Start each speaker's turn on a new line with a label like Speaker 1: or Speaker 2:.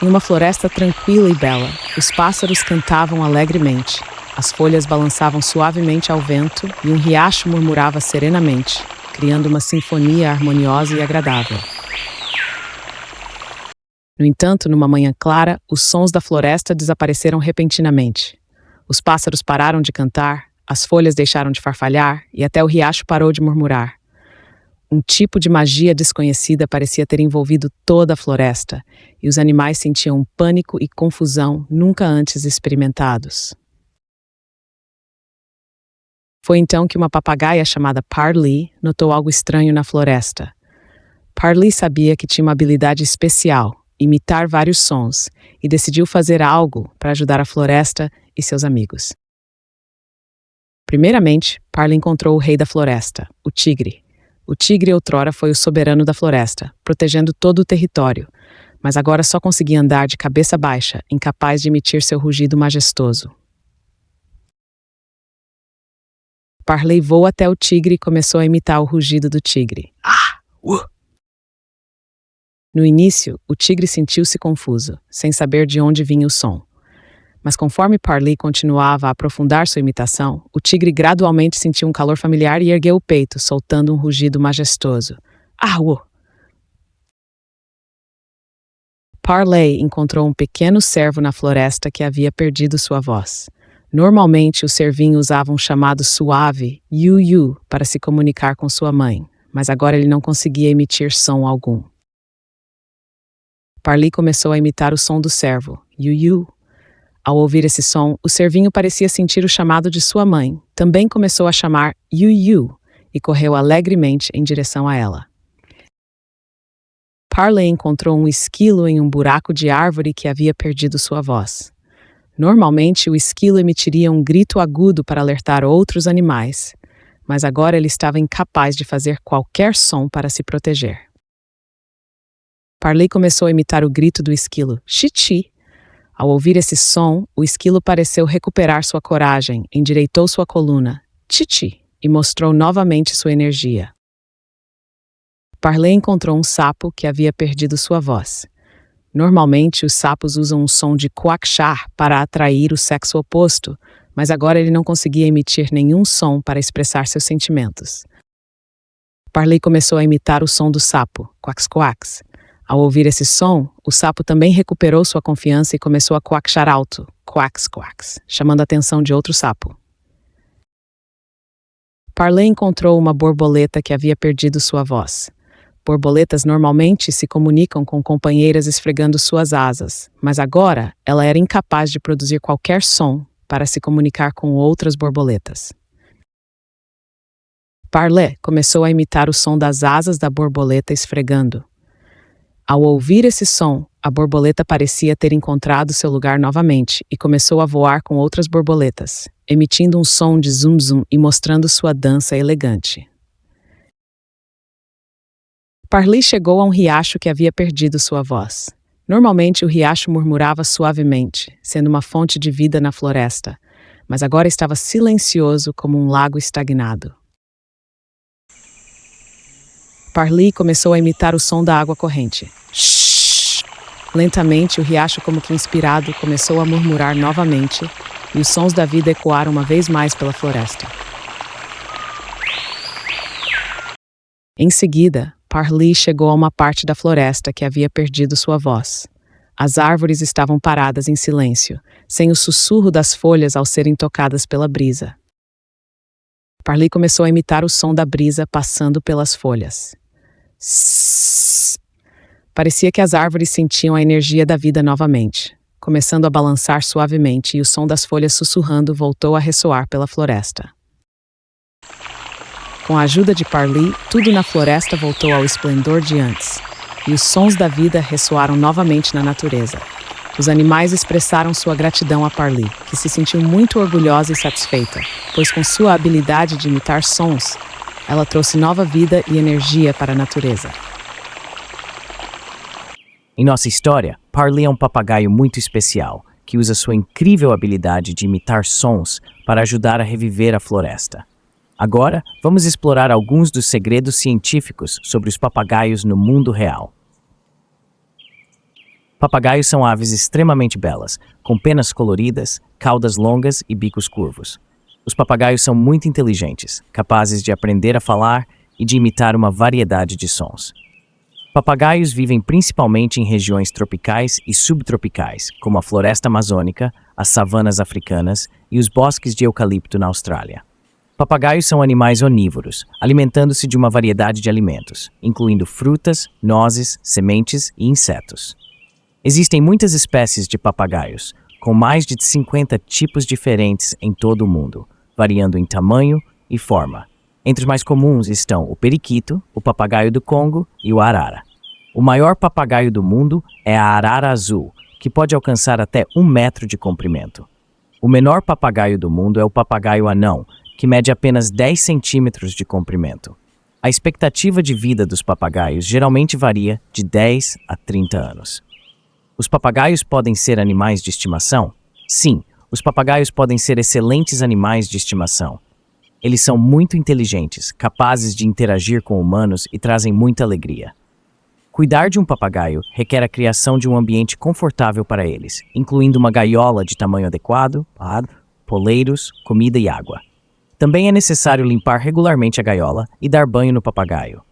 Speaker 1: Em uma floresta tranquila e bela, os pássaros cantavam alegremente, as folhas balançavam suavemente ao vento e um riacho murmurava serenamente, criando uma sinfonia harmoniosa e agradável. No entanto, numa manhã clara, os sons da floresta desapareceram repentinamente. Os pássaros pararam de cantar, as folhas deixaram de farfalhar e até o riacho parou de murmurar. Um tipo de magia desconhecida parecia ter envolvido toda a floresta, e os animais sentiam um pânico e confusão nunca antes experimentados. Foi então que uma papagaia chamada Parley notou algo estranho na floresta. Parley sabia que tinha uma habilidade especial, imitar vários sons, e decidiu fazer algo para ajudar a floresta e seus amigos. Primeiramente, Parley encontrou o rei da floresta, o tigre. O tigre outrora foi o soberano da floresta, protegendo todo o território, mas agora só conseguia andar de cabeça baixa, incapaz de emitir seu rugido majestoso. Parley voou até o tigre e começou a imitar o rugido do tigre. No início, o tigre sentiu-se confuso, sem saber de onde vinha o som. Mas conforme Parley continuava a aprofundar sua imitação, o tigre gradualmente sentiu um calor familiar e ergueu o peito, soltando um rugido majestoso. Parley encontrou um pequeno cervo na floresta que havia perdido sua voz. Normalmente, o cervinho usava um chamado suave, yu-yu, para se comunicar com sua mãe, mas agora ele não conseguia emitir som algum. Parley começou a imitar o som do cervo, yu-yu. Ao ouvir esse som, o cervinho parecia sentir o chamado de sua mãe. Também começou a chamar yu-yu e correu alegremente em direção a ela. Parley encontrou um esquilo em um buraco de árvore que havia perdido sua voz. Normalmente, o esquilo emitiria um grito agudo para alertar outros animais, mas agora ele estava incapaz de fazer qualquer som para se proteger. Parley começou a imitar o grito do esquilo, chi-chi. Ao ouvir esse som, o esquilo pareceu recuperar sua coragem, endireitou sua coluna, chi-chi, e mostrou novamente sua energia. Parley encontrou um sapo que havia perdido sua voz. Normalmente, os sapos usam um som de quackchar para atrair o sexo oposto, mas agora ele não conseguia emitir nenhum som para expressar seus sentimentos. Parley começou a imitar o som do sapo, quacks-quacks. Ao ouvir esse som, o sapo também recuperou sua confiança e começou a quackchar alto, quacks-quacks, chamando a atenção de outro sapo. Parley encontrou uma borboleta que havia perdido sua voz. Borboletas normalmente se comunicam com companheiras esfregando suas asas, mas agora ela era incapaz de produzir qualquer som para se comunicar com outras borboletas. Parley começou a imitar o som das asas da borboleta esfregando. Ao ouvir esse som, a borboleta parecia ter encontrado seu lugar novamente e começou a voar com outras borboletas, emitindo um som de zum-zum e mostrando sua dança elegante. Parley chegou a um riacho que havia perdido sua voz. Normalmente, o riacho murmurava suavemente, sendo uma fonte de vida na floresta, mas agora estava silencioso como um lago estagnado. Parley começou a imitar o som da água corrente. Shhh! Lentamente, o riacho, como que inspirado, começou a murmurar novamente, e os sons da vida ecoaram uma vez mais pela floresta. Em seguida, Parley chegou a uma parte da floresta que havia perdido sua voz. As árvores estavam paradas em silêncio, sem o sussurro das folhas ao serem tocadas pela brisa. Parley começou a imitar o som da brisa passando pelas folhas. Sss. Parecia que as árvores sentiam a energia da vida novamente, começando a balançar suavemente, e o som das folhas sussurrando voltou a ressoar pela floresta. Com a ajuda de Parley, tudo na floresta voltou ao esplendor de antes, e os sons da vida ressoaram novamente na natureza. Os animais expressaram sua gratidão a Parley, que se sentiu muito orgulhosa e satisfeita, pois com sua habilidade de imitar sons, ela trouxe nova vida e energia para a natureza.
Speaker 2: Em nossa história, Parley é um papagaio muito especial, que usa sua incrível habilidade de imitar sons para ajudar a reviver a floresta. Agora, vamos explorar alguns dos segredos científicos sobre os papagaios no mundo real. Papagaios são aves extremamente belas, com penas coloridas, caudas longas e bicos curvos. Os papagaios são muito inteligentes, capazes de aprender a falar e de imitar uma variedade de sons. Papagaios vivem principalmente em regiões tropicais e subtropicais, como a floresta amazônica, as savanas africanas e os bosques de eucalipto na Austrália. Papagaios são animais onívoros, alimentando-se de uma variedade de alimentos, incluindo frutas, nozes, sementes e insetos. Existem muitas espécies de papagaios, com mais de 50 tipos diferentes em todo o mundo, variando em tamanho e forma. Entre os mais comuns estão o periquito, o papagaio do Congo e o arara. O maior papagaio do mundo é a arara azul, que pode alcançar até 1 metro de comprimento. O menor papagaio do mundo é o papagaio anão, que mede apenas 10 centímetros de comprimento. A expectativa de vida dos papagaios geralmente varia de 10 a 30 anos. Os papagaios podem ser animais de estimação? Sim, os papagaios podem ser excelentes animais de estimação. Eles são muito inteligentes, capazes de interagir com humanos e trazem muita alegria. Cuidar de um papagaio requer a criação de um ambiente confortável para eles, incluindo uma gaiola de tamanho adequado, poleiros, comida e água. Também é necessário limpar regularmente a gaiola e dar banho no papagaio.